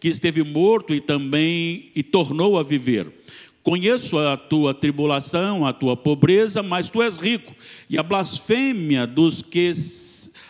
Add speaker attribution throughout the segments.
Speaker 1: que esteve morto e tornou a viver. Conheço a tua tribulação, a tua pobreza, mas tu és rico, e a blasfêmia dos que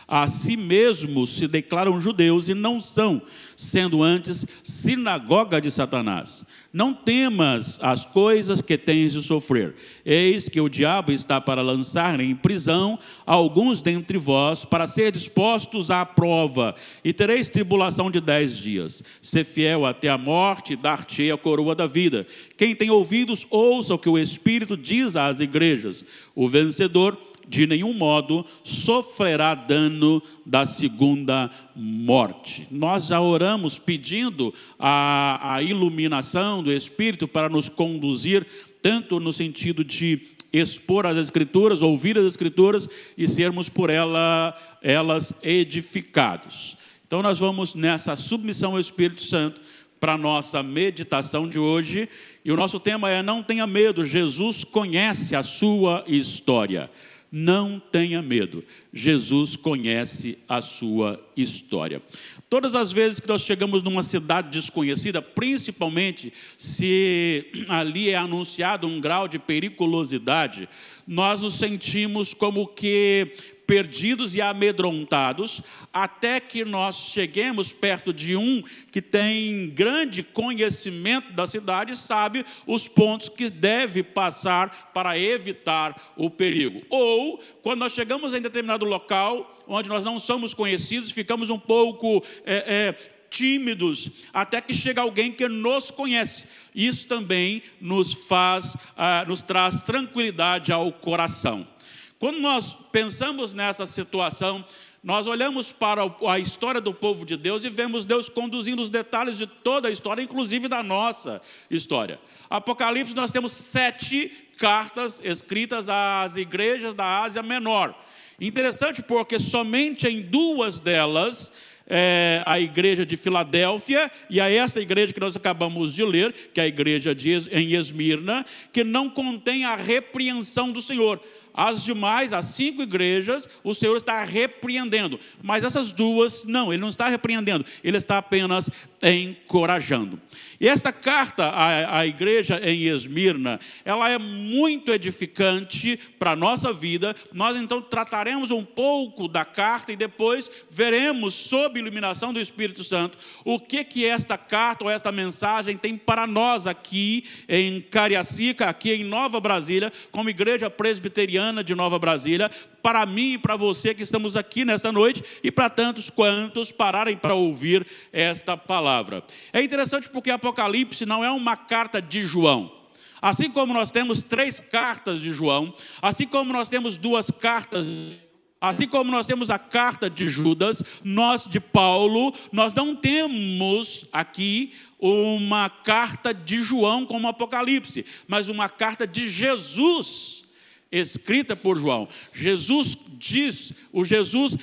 Speaker 1: a si mesmos se declaram judeus e não são, sendo antes sinagoga de Satanás. Não temas as coisas que tens de sofrer. Eis que o diabo está para lançar em prisão alguns dentre vós, para ser dispostos à prova, e tereis tribulação de 10 dias. Sê fiel até a morte, e dar-te-ei a coroa da vida. Quem tem ouvidos, ouça o que o Espírito diz às igrejas. O vencedor de nenhum modo sofrerá dano da segunda morte. Nós já oramos pedindo a iluminação do Espírito para nos conduzir, tanto no sentido de expor as Escrituras, ouvir as Escrituras e sermos por elas edificados. Então nós vamos nessa submissão ao Espírito Santo para a nossa meditação de hoje. E o nosso tema é: não tenha medo, Jesus conhece a sua história. Não tenha medo, Jesus conhece a sua história. Todas as vezes que nós chegamos numa cidade desconhecida, principalmente se ali é anunciado um grau de periculosidade, nós nos sentimos como que perdidos e amedrontados, até que nós cheguemos perto de um que tem grande conhecimento da cidade e sabe os pontos que deve passar para evitar o perigo. Ou, quando nós chegamos em determinado local, onde nós não somos conhecidos, ficamos um pouco tímidos, até que chega alguém que nos conhece. Isso também nos traz tranquilidade ao coração. Quando nós pensamos nessa situação, nós olhamos para a história do povo de Deus e vemos Deus conduzindo os detalhes de toda a história, inclusive da nossa história. Apocalipse, nós temos 7 cartas escritas às igrejas da Ásia Menor. Interessante porque somente em 2 delas, a igreja de Filadélfia e a esta igreja que nós acabamos de ler, que é a igreja em Esmirna, que não contém a repreensão do Senhor. As demais, as 5 igrejas, o Senhor está repreendendo. Mas essas 2, não, Ele não está repreendendo. Ele está apenas encorajando. E esta carta à igreja em Esmirna, ela é muito edificante para a nossa vida. Nós então trataremos um pouco da carta e depois veremos, sob iluminação do Espírito Santo, o que esta carta ou esta mensagem tem para nós aqui em Cariacica, aqui em Nova Brasília, como igreja presbiteriana de Nova Brasília, para mim e para você que estamos aqui nesta noite e para tantos quantos pararem para ouvir esta palavra. É interessante porque Apocalipse não é uma carta de João. Assim como nós temos 3 cartas de João, assim como nós temos 2 cartas, assim como nós temos a carta de Judas, de Paulo, nós não temos aqui uma carta de João como Apocalipse, mas uma carta de Jesus, escrita por João. Jesus diz,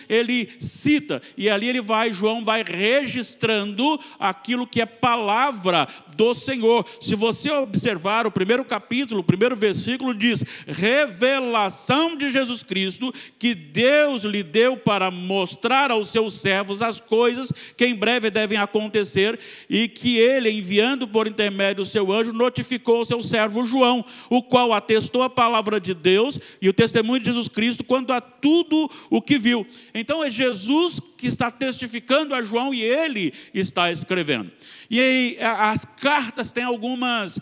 Speaker 1: ele cita, e ali João vai registrando aquilo que é palavra do Senhor. Se você observar o primeiro capítulo, o primeiro versículo diz: revelação de Jesus Cristo, que Deus lhe deu para mostrar aos seus servos as coisas que em breve devem acontecer, e que ele, enviando por intermédio do seu anjo, notificou ao seu servo João, o qual atestou a palavra de Deus e o testemunho de Jesus Cristo quanto a tudo o que viu. Então é Jesus que está testificando a João e ele está escrevendo. E aí, as cartas têm algumas...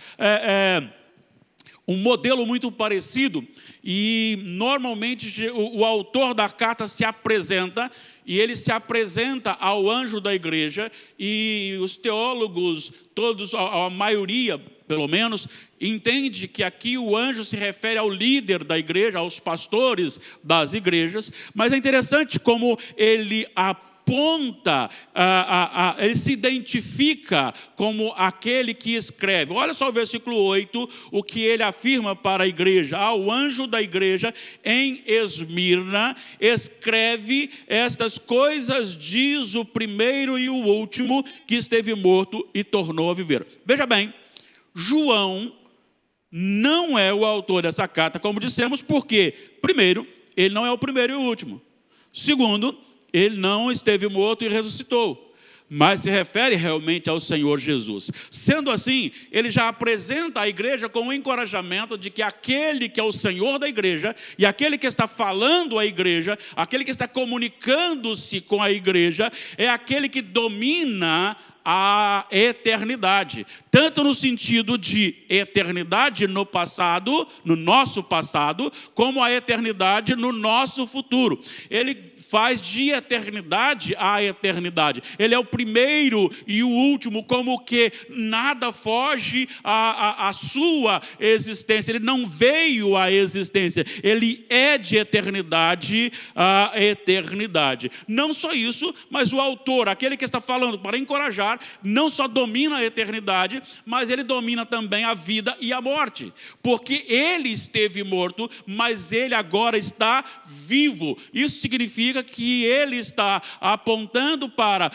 Speaker 1: um modelo muito parecido, e normalmente o autor da carta se apresenta, e ele se apresenta ao anjo da igreja, e os teólogos, todos, a maioria pelo menos, entende que aqui o anjo se refere ao líder da igreja, aos pastores das igrejas, mas é interessante como ele aponta, ele se identifica como aquele que escreve. Olha só o versículo 8, o que ele afirma para a igreja: ao anjo da igreja em Esmirna, escreve estas coisas, diz o primeiro e o último, que esteve morto e tornou a viver. Veja bem, João não é o autor dessa carta, como dissemos, porque, primeiro, ele não é o primeiro e o último. Segundo, ele não esteve morto e ressuscitou. mas se refere realmente ao Senhor Jesus. Sendo assim, ele já apresenta a igreja com o encorajamento de que aquele que é o Senhor da igreja, e aquele que está falando à igreja, aquele que está comunicando-se com a igreja, é aquele que domina a eternidade, tanto no sentido de eternidade no passado, no nosso passado, como a eternidade no nosso futuro. Ele faz de eternidade a eternidade. Ele é o primeiro e o último, como que nada foge à sua existência. Ele não veio à existência, ele é de eternidade a eternidade. Não só isso, mas o autor, aquele que está falando para encorajar, não só domina a eternidade, mas ele domina também a vida e a morte, porque ele esteve morto, mas ele agora está vivo. Isso significa que ele está apontando para,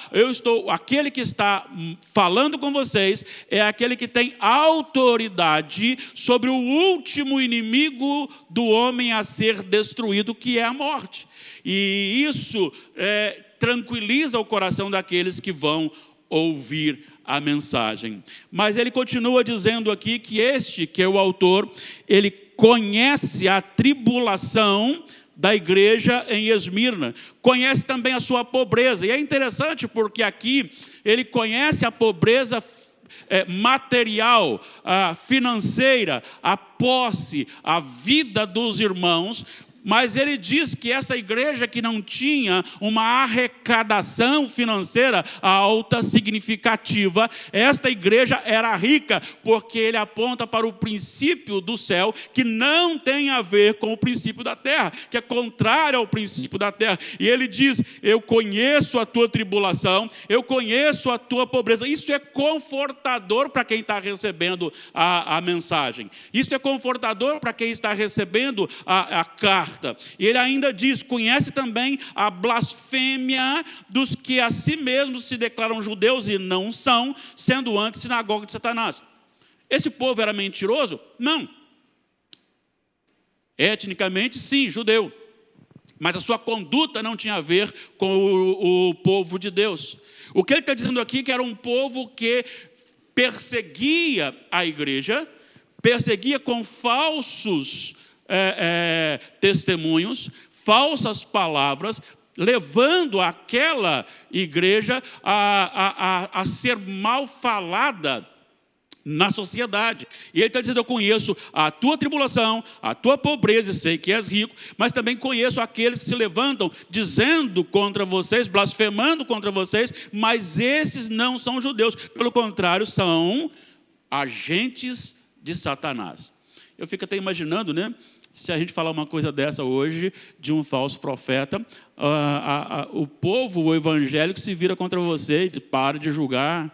Speaker 1: aquele que está falando com vocês, é aquele que tem autoridade sobre o último inimigo do homem a ser destruído, que é a morte. E isso tranquiliza o coração daqueles que vão ouvir a mensagem. Mas ele continua dizendo aqui que este, que é o autor, ele conhece a tribulação da igreja em Esmirna, conhece também a sua pobreza, e é interessante porque aqui ele conhece a pobreza material, financeira, a posse, a vida dos irmãos, mas ele diz que essa igreja que não tinha uma arrecadação financeira alta, significativa, esta igreja era rica, porque ele aponta para o princípio do céu, que não tem a ver com o princípio da terra, que é contrário ao princípio da terra. E ele diz, eu conheço a tua tribulação, eu conheço a tua pobreza. Isso é confortador para quem está recebendo a mensagem. Isso é confortador para quem está recebendo a carta. E ele ainda diz, conhece também a blasfêmia dos que a si mesmos se declaram judeus e não são, sendo antes sinagoga de Satanás. Esse povo era mentiroso? Não. Etnicamente, sim, judeu. Mas a sua conduta não tinha a ver com o povo de Deus. O que ele está dizendo aqui é que era um povo que perseguia a igreja, perseguia com falsos testemunhos, falsas palavras, levando aquela igreja a ser mal falada na sociedade. E ele está dizendo, eu conheço a tua tribulação, a tua pobreza, e sei que és rico, mas também conheço aqueles que se levantam dizendo contra vocês, blasfemando contra vocês, mas esses não são judeus, pelo contrário, são agentes de Satanás. Eu fico até imaginando, né? Se a gente falar uma coisa dessa hoje, de um falso profeta, o povo, o evangélico, se vira contra você e para de julgar.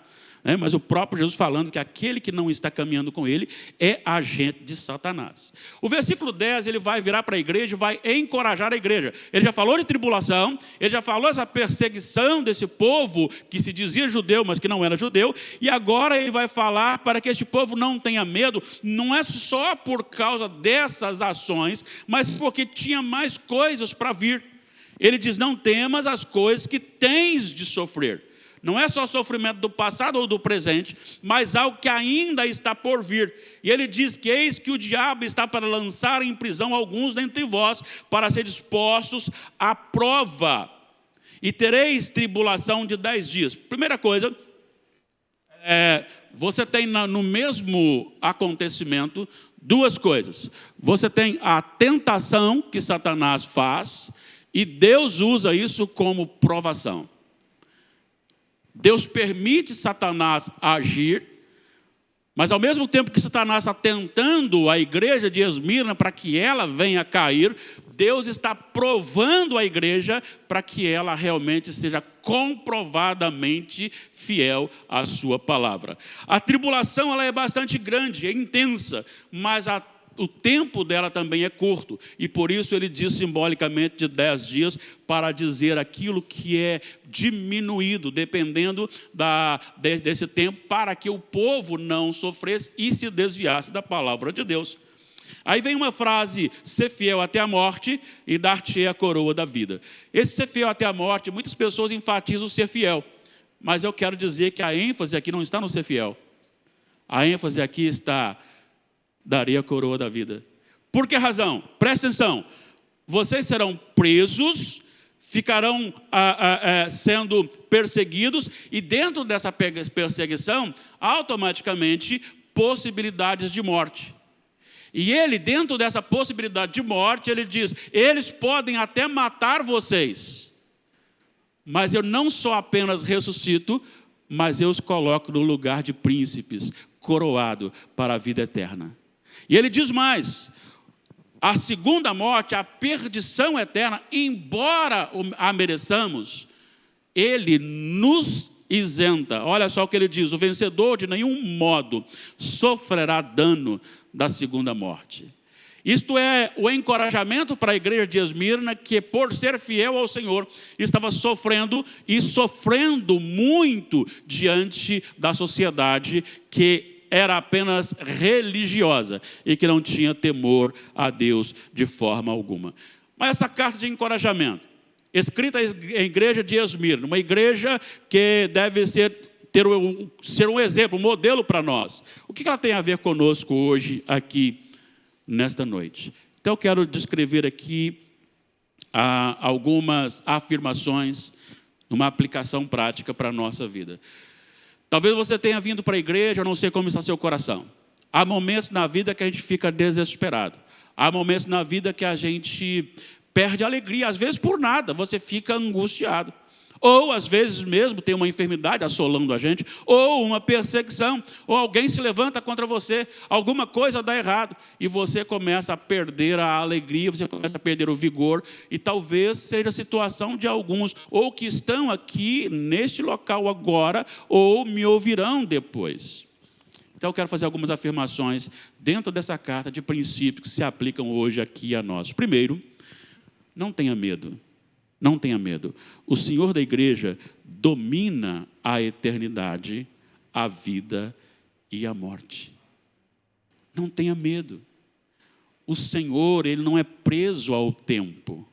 Speaker 1: Mas o próprio Jesus falando que aquele que não está caminhando com ele é agente de Satanás. O versículo 10, ele vai virar para a igreja e vai encorajar a igreja. Ele já falou de tribulação, ele já falou essa perseguição desse povo que se dizia judeu, mas que não era judeu, e agora ele vai falar para que este povo não tenha medo, não é só por causa dessas ações, mas porque tinha mais coisas para vir. Ele diz, não temas as coisas que tens de sofrer. Não é só sofrimento do passado ou do presente, mas algo que ainda está por vir. E ele diz que eis que o diabo está para lançar em prisão alguns dentre vós, para ser expostos à prova. E tereis tribulação de 10 dias. Primeira coisa, você tem no mesmo acontecimento duas coisas. Você tem a tentação que Satanás faz, e Deus usa isso como provação. Deus permite Satanás agir, mas ao mesmo tempo que Satanás está tentando a igreja de Esmirna para que ela venha a cair, Deus está provando a igreja para que ela realmente seja comprovadamente fiel à sua palavra. A tribulação ela é bastante grande, é intensa, mas o tempo dela também é curto, e por isso ele diz simbolicamente de 10 dias, para dizer aquilo que é diminuído, dependendo desse tempo, para que o povo não sofresse e se desviasse da palavra de Deus. Aí vem uma frase, ser fiel até a morte e dar-te a coroa da vida. Esse ser fiel até a morte, muitas pessoas enfatizam o ser fiel, Mas eu quero dizer que a ênfase aqui não está no ser fiel. A ênfase aqui está, darei a coroa da vida. Por que razão? Presta atenção. Vocês serão presos, ficarão sendo perseguidos, e dentro dessa perseguição, automaticamente, possibilidades de morte. E ele, dentro dessa possibilidade de morte, ele diz, eles podem até matar vocês, mas eu não só apenas ressuscito, mas eu os coloco no lugar de príncipes, coroado para a vida eterna. E ele diz mais, a segunda morte, a perdição eterna, embora a mereçamos, ele nos isenta. Olha só o que ele diz, o vencedor de nenhum modo sofrerá dano da segunda morte. Isto é o encorajamento para a igreja de Esmirna, que por ser fiel ao Senhor, estava sofrendo e sofrendo muito diante da sociedade que era apenas religiosa e que não tinha temor a Deus de forma alguma. Mas essa carta de encorajamento, escrita à igreja de Esmirna, uma igreja que deve ser um exemplo, um modelo para nós. O que ela tem a ver conosco hoje, aqui, nesta noite? Então eu quero descrever aqui algumas afirmações, uma aplicação prática para a nossa vida. Talvez você tenha vindo para a igreja, eu não sei como está seu coração. Há momentos na vida que a gente fica desesperado. Há momentos na vida que a gente perde a alegria, às vezes por nada, você fica angustiado. Ou às vezes mesmo tem uma enfermidade assolando a gente, ou uma perseguição, ou alguém se levanta contra você, alguma coisa dá errado, e você começa a perder a alegria, você começa a perder o vigor, e talvez seja a situação de alguns, ou que estão aqui neste local agora, ou me ouvirão depois. Então eu quero fazer algumas afirmações dentro dessa carta de princípios que se aplicam hoje aqui a nós. Primeiro, não tenha medo. Não tenha medo. O Senhor da igreja domina a eternidade, a vida e a morte. Não tenha medo. O Senhor, Ele não é preso ao tempo.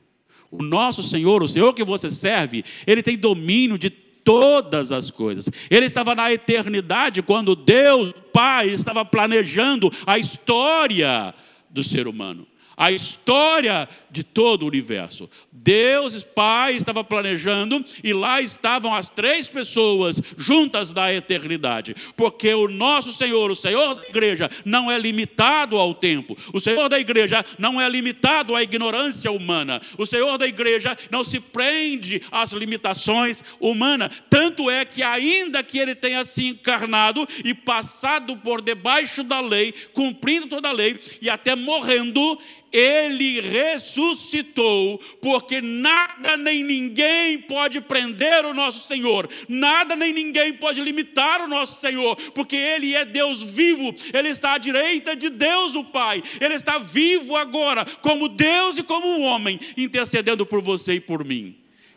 Speaker 1: O nosso Senhor, o Senhor que você serve, Ele tem domínio de todas as coisas. Ele estava na eternidade quando Deus, Pai, estava planejando a história do ser humano. A história de todo o universo. Deus, Pai, estava planejando e lá estavam as três pessoas juntas na eternidade. Porque o nosso Senhor, o Senhor da igreja, não é limitado ao tempo. O Senhor da igreja não é limitado à ignorância humana. O Senhor da igreja não se prende às limitações humanas. Tanto é que ainda que Ele tenha se encarnado e passado por debaixo da lei, cumprindo toda a lei e até morrendo, Ele ressuscitou, porque nada nem ninguém pode prender o nosso Senhor, nada nem ninguém pode limitar o nosso Senhor, porque Ele é Deus vivo, Ele está à direita de Deus o Pai, Ele está vivo agora, como Deus e como homem, intercedendo por você e por mim.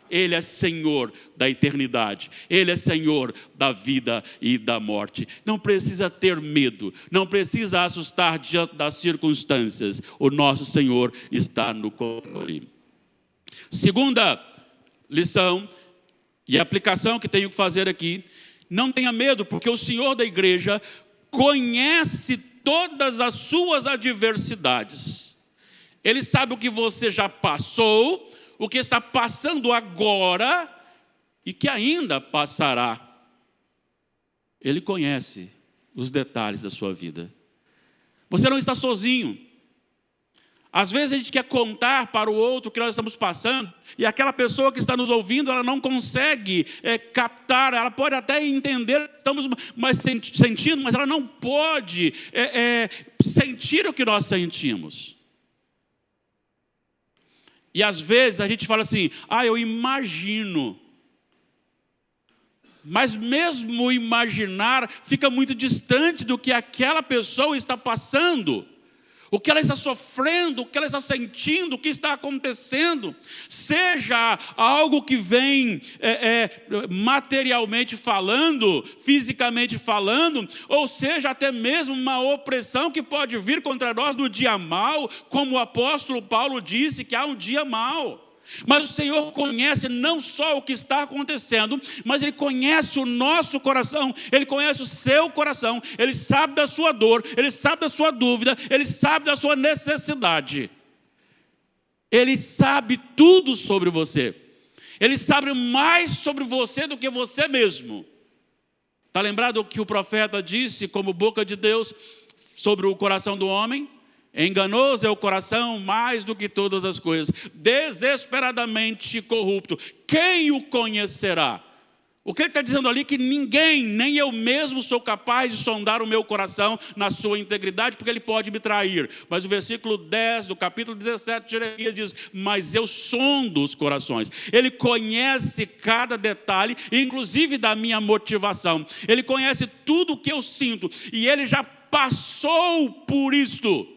Speaker 1: Ele é Senhor da eternidade. Ele é Senhor da vida e da morte. Não precisa ter medo. Não precisa assustar diante das circunstâncias. O nosso Senhor está no controle. Segunda lição e aplicação que tenho que fazer aqui. Não tenha medo, porque o Senhor da igreja conhece todas as suas adversidades. Ele sabe o que você já passou, o que está passando agora e que ainda passará. Ele conhece os detalhes da sua vida. Você não está sozinho. Às vezes a gente quer contar para o outro o que nós estamos passando e aquela pessoa que está nos ouvindo, ela não consegue captar, ela pode até entender que estamos sentindo, mas ela não pode sentir o que nós sentimos. E às vezes a gente fala assim, eu imagino. Mas mesmo imaginar fica muito distante do que aquela pessoa está passando. O que ela está sofrendo, o que ela está sentindo, o que está acontecendo. Seja algo que vem materialmente falando, fisicamente falando, ou seja até mesmo uma opressão que pode vir contra nós no dia mau, como o apóstolo Paulo disse que há um dia mau. Mas o Senhor conhece não só o que está acontecendo, mas Ele conhece o nosso coração, Ele conhece o seu coração, Ele sabe da sua dor, Ele sabe da sua dúvida, Ele sabe da sua necessidade. Ele sabe tudo sobre você. Ele sabe mais sobre você do que você mesmo. Está lembrado o que o profeta disse como boca de Deus sobre o coração do homem? Enganoso é o coração mais do que todas as coisas, desesperadamente corrupto. Quem o conhecerá? O que ele está dizendo ali é que ninguém, nem eu mesmo sou capaz de sondar o meu coração na sua integridade, porque ele pode me trair. Mas o versículo 10 do capítulo 17 de Jeremias diz: mas eu sondo os corações. Ele conhece cada detalhe, inclusive da minha motivação. Ele conhece tudo o que eu sinto, e ele já passou por isto.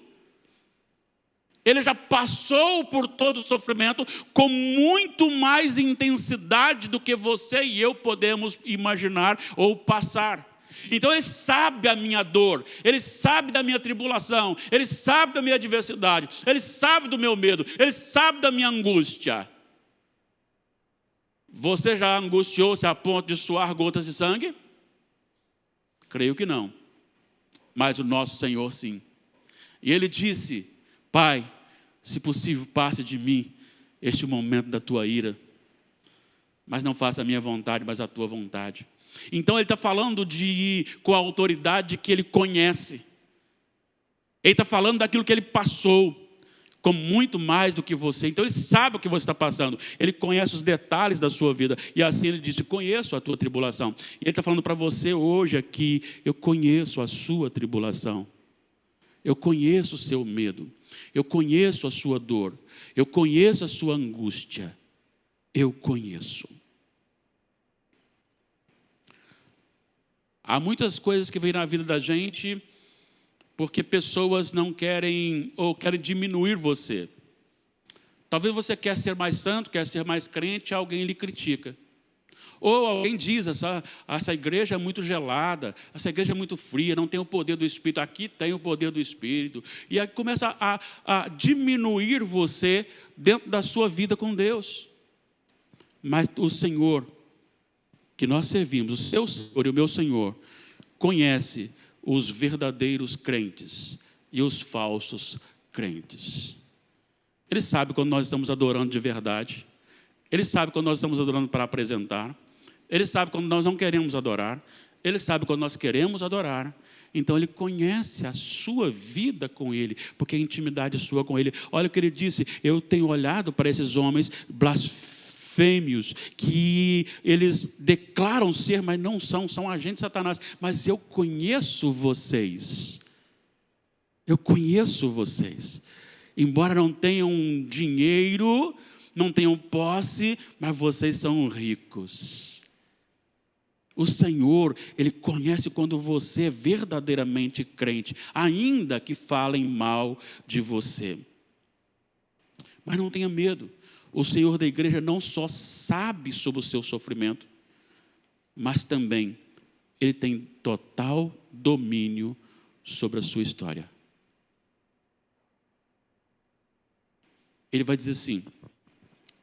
Speaker 1: Ele já passou por todo o sofrimento com muito mais intensidade do que você e eu podemos imaginar ou passar. Então Ele sabe a minha dor, Ele sabe da minha tribulação, Ele sabe da minha adversidade, Ele sabe do meu medo, Ele sabe da minha angústia. Você já angustiou-se a ponto de suar gotas de sangue? Creio que não, mas o nosso Senhor sim. E Ele disse: Pai, se possível, passe de mim este momento da tua ira, mas não faça a minha vontade, mas a tua vontade. Então ele está falando com a autoridade que ele conhece. Ele está falando daquilo que ele passou, com muito mais do que você. Então ele sabe o que você está passando. Ele conhece os detalhes da sua vida. E assim ele disse: conheço a tua tribulação. E ele está falando para você hoje aqui: eu conheço a sua tribulação. Eu conheço o seu medo. Eu conheço a sua dor. Eu conheço a sua angústia. Eu conheço. Há muitas coisas que vêm na vida da gente porque pessoas não querem ou querem diminuir você. Talvez você quer ser mais santo, quer ser mais crente, alguém lhe critica. Ou alguém diz: essa igreja é muito gelada, essa igreja é muito fria, não tem o poder do Espírito. Aqui tem o poder do Espírito. E aí começa a diminuir você dentro da sua vida com Deus. Mas o Senhor que nós servimos, o seu Senhor e o meu Senhor, conhece os verdadeiros crentes e os falsos crentes. Ele sabe quando nós estamos adorando de verdade. Ele sabe quando nós estamos adorando para apresentar. Ele sabe quando nós não queremos adorar. Ele sabe quando nós queremos adorar. Então Ele conhece a sua vida com Ele, porque a intimidade sua com Ele. Olha o que Ele disse: eu tenho olhado para esses homens blasfêmios, que eles declaram ser, mas não são, são agentes de Satanás. Mas eu conheço vocês. Eu conheço vocês. Embora não tenham dinheiro, não tenham posse, mas vocês são ricos. O Senhor, Ele conhece quando você é verdadeiramente crente, ainda que falem mal de você. Mas não tenha medo. O Senhor da igreja não só sabe sobre o seu sofrimento, mas também Ele tem total domínio sobre a sua história. Ele vai dizer assim: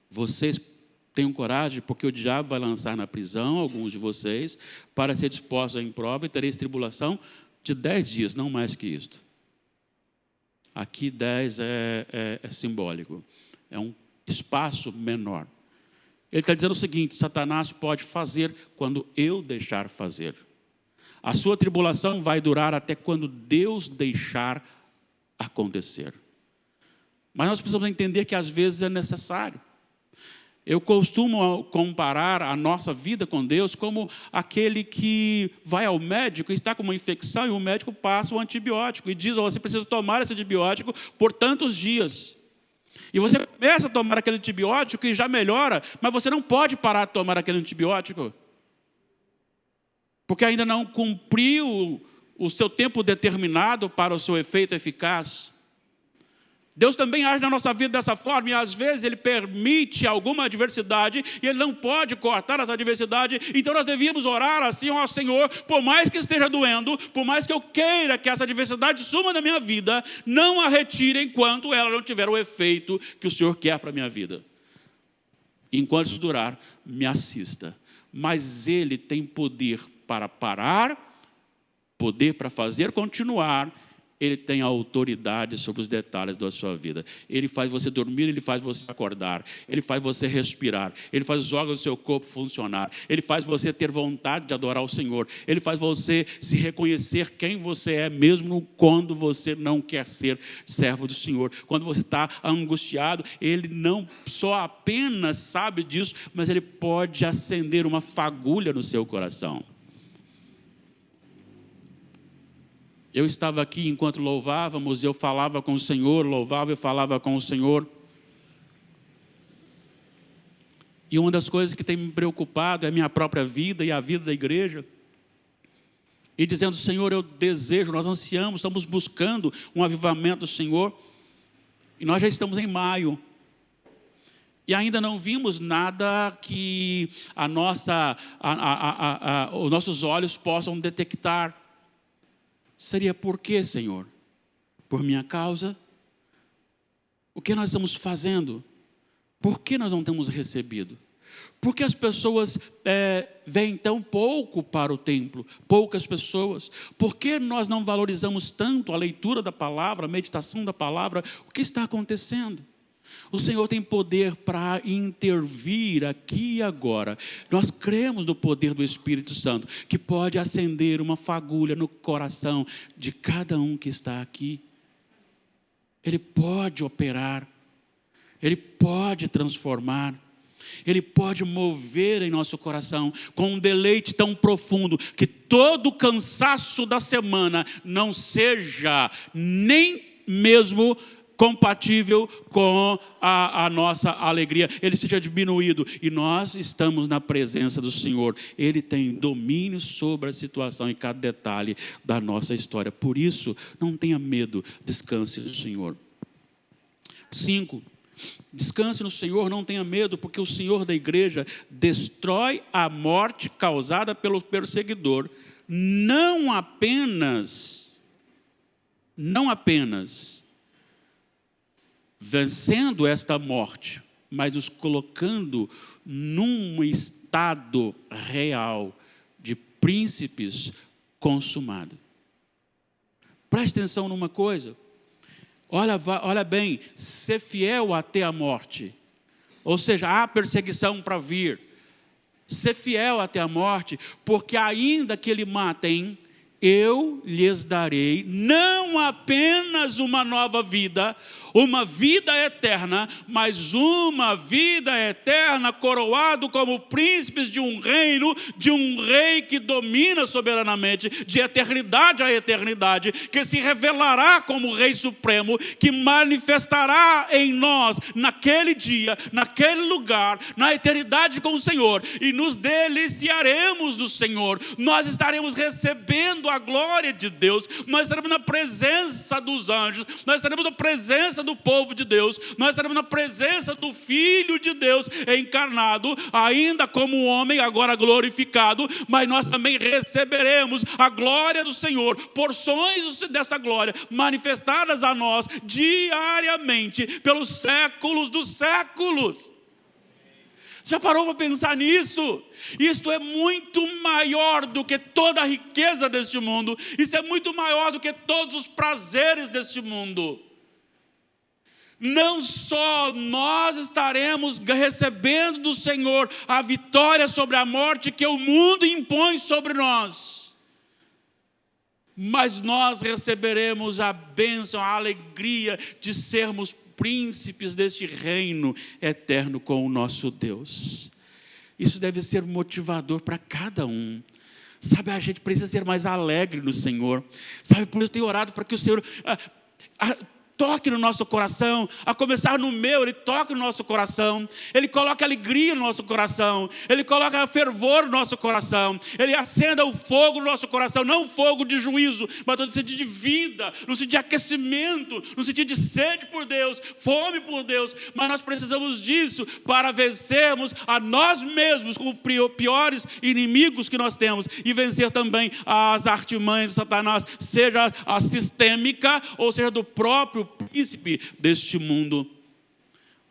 Speaker 1: vocês tenham coragem, porque o diabo vai lançar na prisão alguns de vocês, para ser dispostos em prova, e tereis tribulação de 10 dias, não mais que isto. Aqui 10 é simbólico, é um espaço menor. Ele está dizendo o seguinte: Satanás pode fazer quando eu deixar fazer. A sua tribulação vai durar até quando Deus deixar acontecer. Mas nós precisamos entender que às vezes é necessário. Eu costumo comparar a nossa vida com Deus como aquele que vai ao médico e está com uma infecção, e o médico passa o antibiótico e diz: você precisa tomar esse antibiótico por tantos dias. E você começa a tomar aquele antibiótico e já melhora, mas você não pode parar de tomar aquele antibiótico, porque ainda não cumpriu o seu tempo determinado para o seu efeito eficaz. Deus também age na nossa vida dessa forma, e às vezes Ele permite alguma adversidade, e Ele não pode cortar essa adversidade. Então nós devíamos orar assim ao Senhor: por mais que esteja doendo, por mais que eu queira que essa adversidade suma da minha vida, não a retire enquanto ela não tiver o efeito que o Senhor quer para a minha vida. enquanto isso durar, me assista. Mas Ele tem poder para parar, poder para fazer continuar. Ele tem autoridade sobre os detalhes da sua vida. Ele faz você dormir, Ele faz você acordar. Ele faz você respirar. Ele faz os órgãos do seu corpo funcionar. Ele faz você ter vontade de adorar o Senhor. Ele faz você se reconhecer quem você é, mesmo quando você não quer ser servo do Senhor. Quando você está angustiado, Ele não só apenas sabe disso, mas Ele pode acender uma fagulha no seu coração. Eu estava aqui enquanto louvávamos, eu falava com o Senhor, louvava e falava com o Senhor. E uma das coisas que tem me preocupado é a minha própria vida e a vida da igreja. E dizendo, Senhor, eu desejo, nós ansiamos, estamos buscando um avivamento do Senhor. E nós já estamos em maio. E ainda não vimos nada que os nossos olhos possam detectar. Seria por quê, Senhor? Por minha causa? O que nós estamos fazendo? Por que nós não temos recebido? Por que as pessoas vêm tão pouco para o templo? Poucas pessoas. Por que nós não valorizamos tanto a leitura da palavra, a meditação da palavra? O que está acontecendo? O Senhor tem poder para intervir aqui e agora. Nós cremos no poder do Espírito Santo, que pode acender uma fagulha no coração de cada um que está aqui. Ele pode operar, Ele pode transformar, Ele pode mover em nosso coração com um deleite tão profundo que todo o cansaço da semana não seja nem mesmo compatível com a nossa alegria, ele seja diminuído, e nós estamos na presença do Senhor. Ele tem domínio sobre a situação e cada detalhe da nossa história. Por isso, não tenha medo, descanse no Senhor. 5. Descanse no Senhor, não tenha medo, porque o Senhor da igreja destrói a morte causada pelo perseguidor, não apenas vencendo esta morte, mas nos colocando num estado real de príncipes consumado. Preste atenção numa coisa. Olha bem, ser fiel até a morte. Ou seja, há perseguição para vir. Ser fiel até a morte, porque ainda que ele matem, eu lhes darei não apenas uma nova vida, uma vida eterna, mas uma vida eterna coroado como príncipes de um reino, de um rei que domina soberanamente, de eternidade a eternidade, que se revelará como Rei Supremo, que manifestará em nós, naquele dia, naquele lugar, na eternidade com o Senhor, e nos deliciaremos do Senhor. Nós estaremos recebendo a glória de Deus, nós estaremos na presença dos anjos, nós estaremos na presença do povo de Deus, nós estaremos na presença do Filho de Deus encarnado, ainda como homem, agora glorificado, mas nós também receberemos a glória do Senhor, porções dessa glória manifestadas a nós diariamente, pelos séculos dos séculos. Já parou para pensar nisso? Isto é muito maior do que toda a riqueza deste mundo. Isso é muito maior do que todos os prazeres deste mundo. Não só nós estaremos recebendo do Senhor a vitória sobre a morte que o mundo impõe sobre nós, mas nós receberemos a bênção, a alegria de sermos príncipes deste reino eterno com o nosso Deus. Isso deve ser motivador para cada um. Sabe, a gente precisa ser mais alegre no Senhor. Sabe, por isso eu tenho orado para que o Senhor toque no nosso coração, a começar no meu, Ele toca no nosso coração, Ele coloca alegria no nosso coração, Ele coloca fervor no nosso coração, Ele acenda o fogo no nosso coração, não fogo de juízo, mas no sentido de vida, no sentido de aquecimento, no sentido de sede por Deus, fome por Deus. Mas nós precisamos disso para vencermos a nós mesmos como piores inimigos que nós temos, e vencer também as artimanhas de Satanás, seja a sistêmica ou seja do próprio príncipe deste mundo.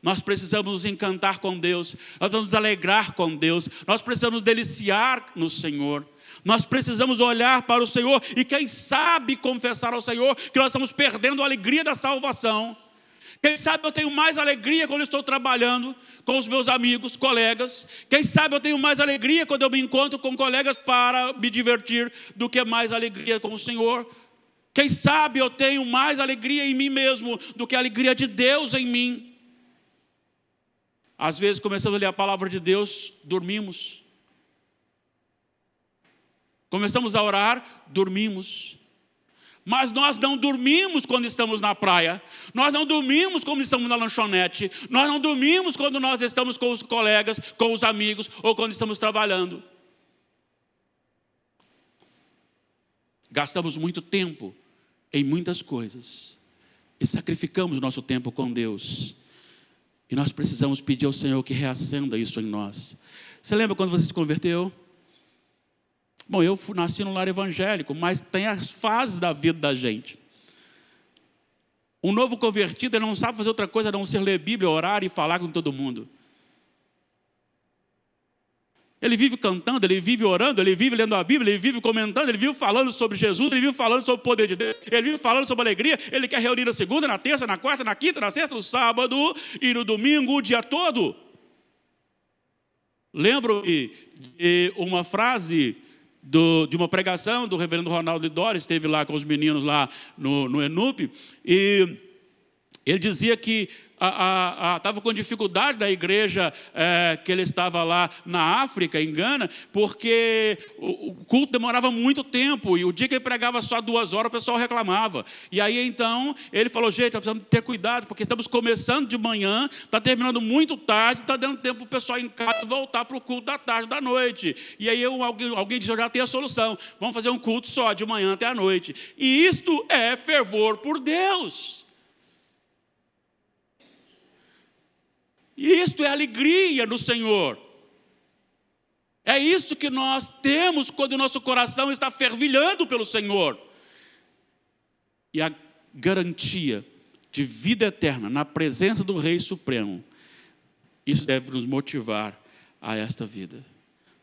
Speaker 1: Nós precisamos nos encantar com Deus, nós vamos nos alegrar com Deus, nós precisamos nos deliciar no Senhor. Nós precisamos olhar para o Senhor e quem sabe confessar ao Senhor que nós estamos perdendo a alegria da salvação. Quem sabe eu tenho mais alegria quando eu estou trabalhando com os meus amigos, colegas. Quem sabe eu tenho mais alegria quando eu me encontro com colegas para me divertir do que mais alegria com o Senhor. Quem sabe eu tenho mais alegria em mim mesmo do que a alegria de Deus em mim. Às vezes começamos a ler a palavra de Deus, dormimos. Começamos a orar, dormimos. Mas nós não dormimos quando estamos na praia. Nós não dormimos quando estamos na lanchonete. Nós não dormimos quando nós estamos com os colegas, com os amigos ou quando estamos trabalhando. Gastamos muito tempo em muitas coisas e sacrificamos nosso tempo com Deus. E nós precisamos pedir ao Senhor que reacenda isso em nós. Você lembra quando você se converteu? Bom, eu nasci num lar evangélico, mas tem as fases da vida da gente. Um novo convertido, ele não sabe fazer outra coisa a não ser ler Bíblia, orar e falar com todo mundo. Ele vive cantando, ele vive orando, ele vive lendo a Bíblia, ele vive comentando, ele vive falando sobre Jesus, ele vive falando sobre o poder de Deus, ele vive falando sobre alegria, ele quer reunir na segunda, na terça, na quarta, na quinta, na sexta, no sábado e no domingo, o dia todo. Lembro de uma frase de uma pregação do reverendo Ronaldo Lidório, esteve lá com os meninos lá no ENUP, e ele dizia que estava com dificuldade da igreja que ele estava lá na África, em Gana, porque o culto demorava muito tempo, e o dia que ele pregava só 2 horas, o pessoal reclamava. E aí então, ele falou, gente, nós precisamos ter cuidado, porque estamos começando de manhã, está terminando muito tarde, está dando tempo para o pessoal em casa voltar para o culto da tarde, da noite. E aí alguém disse, eu já tenho a solução, vamos fazer um culto só, de manhã até a noite. E isto é fervor por Deus. E isto é alegria no Senhor. É isso que nós temos quando o nosso coração está fervilhando pelo Senhor. E a garantia de vida eterna na presença do Rei Supremo, isso deve nos motivar a esta vida.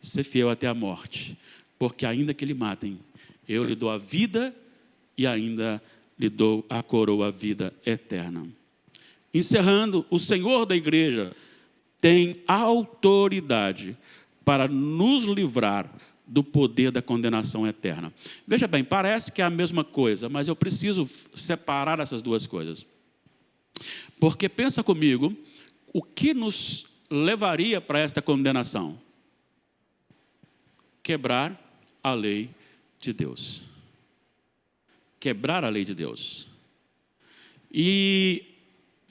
Speaker 1: Ser fiel até a morte, porque ainda que lhe matem, eu lhe dou a vida e ainda lhe dou a coroa, a vida eterna. Encerrando, o Senhor da igreja tem autoridade para nos livrar do poder da condenação eterna. Veja bem, parece que é a mesma coisa, mas eu preciso separar essas duas coisas. Porque pensa comigo, o que nos levaria para esta condenação? Quebrar a lei de Deus. Quebrar a lei de Deus. E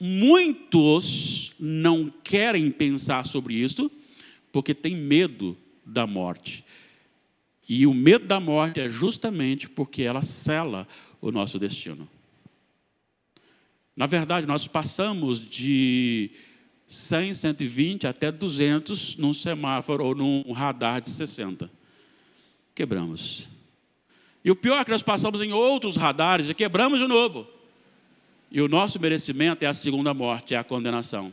Speaker 1: muitos não querem pensar sobre isso, porque tem medo da morte. E o medo da morte é justamente porque ela sela o nosso destino. Na verdade, nós passamos de 100, 120 até 200 num semáforo ou num radar de 60. Quebramos. E o pior é que nós passamos em outros radares e quebramos de novo. E o nosso merecimento é a segunda morte, é a condenação.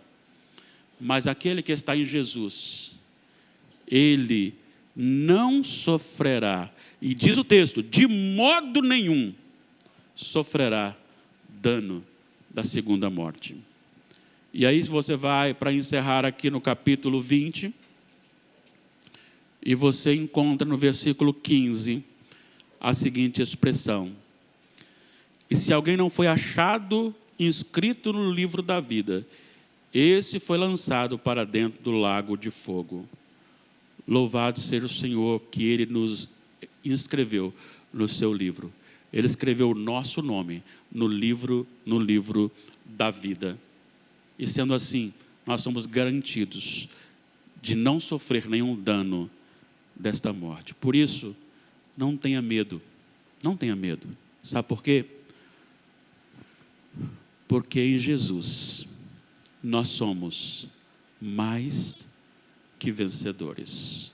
Speaker 1: Mas aquele que está em Jesus, ele não sofrerá, e diz o texto, de modo nenhum sofrerá dano da segunda morte. E aí você vai para encerrar aqui no capítulo 20, e você encontra no versículo 15 a seguinte expressão: e se alguém não foi achado inscrito no livro da vida, esse foi lançado para dentro do lago de fogo. Louvado seja o Senhor, que Ele nos inscreveu no seu livro. Ele escreveu o nosso nome no livro da vida. E sendo assim, nós somos garantidos de não sofrer nenhum dano desta morte. Por isso, não tenha medo. Não tenha medo. Sabe por quê? Porque em Jesus nós somos mais que vencedores.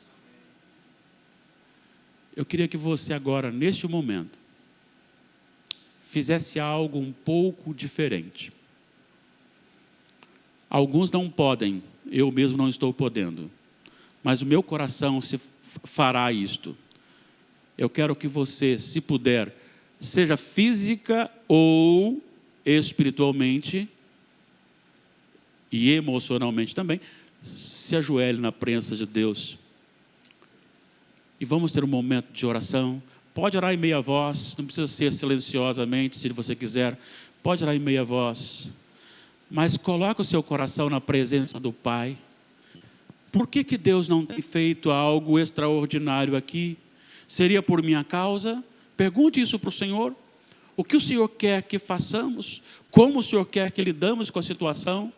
Speaker 1: Eu queria que você agora, neste momento, fizesse algo um pouco diferente. Alguns não podem, eu mesmo não estou podendo, mas o meu coração se fará isto. Eu quero que você, se puder, seja física ou espiritualmente e emocionalmente também, se ajoelhe na presença de Deus. E vamos ter um momento de oração. Pode orar em meia voz, não precisa ser silenciosamente, se você quiser. Pode orar em meia voz. Mas coloque o seu coração na presença do Pai. Por que Deus não tem feito algo extraordinário aqui? Seria por minha causa? Pergunte isso para o Senhor. O que o Senhor quer que façamos? Como o Senhor quer que lidamos com a situação?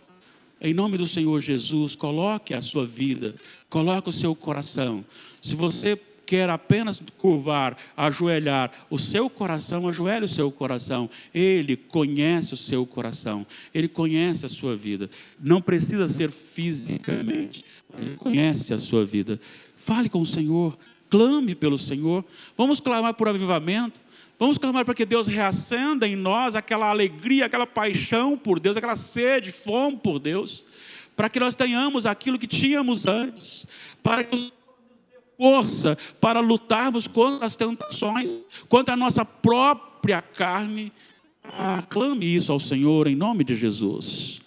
Speaker 1: Em nome do Senhor Jesus, coloque a sua vida, coloque o seu coração. Se você quer apenas curvar, ajoelhar o seu coração, ajoelhe o seu coração. Ele conhece o seu coração, Ele conhece a sua vida. Não precisa ser fisicamente, Ele conhece a sua vida. Fale com o Senhor, clame pelo Senhor. Vamos clamar por avivamento. Vamos clamar para que Deus reacenda em nós aquela alegria, aquela paixão por Deus, aquela sede, fome por Deus, para que nós tenhamos aquilo que tínhamos antes, para que nos dê força para lutarmos contra as tentações, contra a nossa própria carne. Clame isso ao Senhor em nome de Jesus.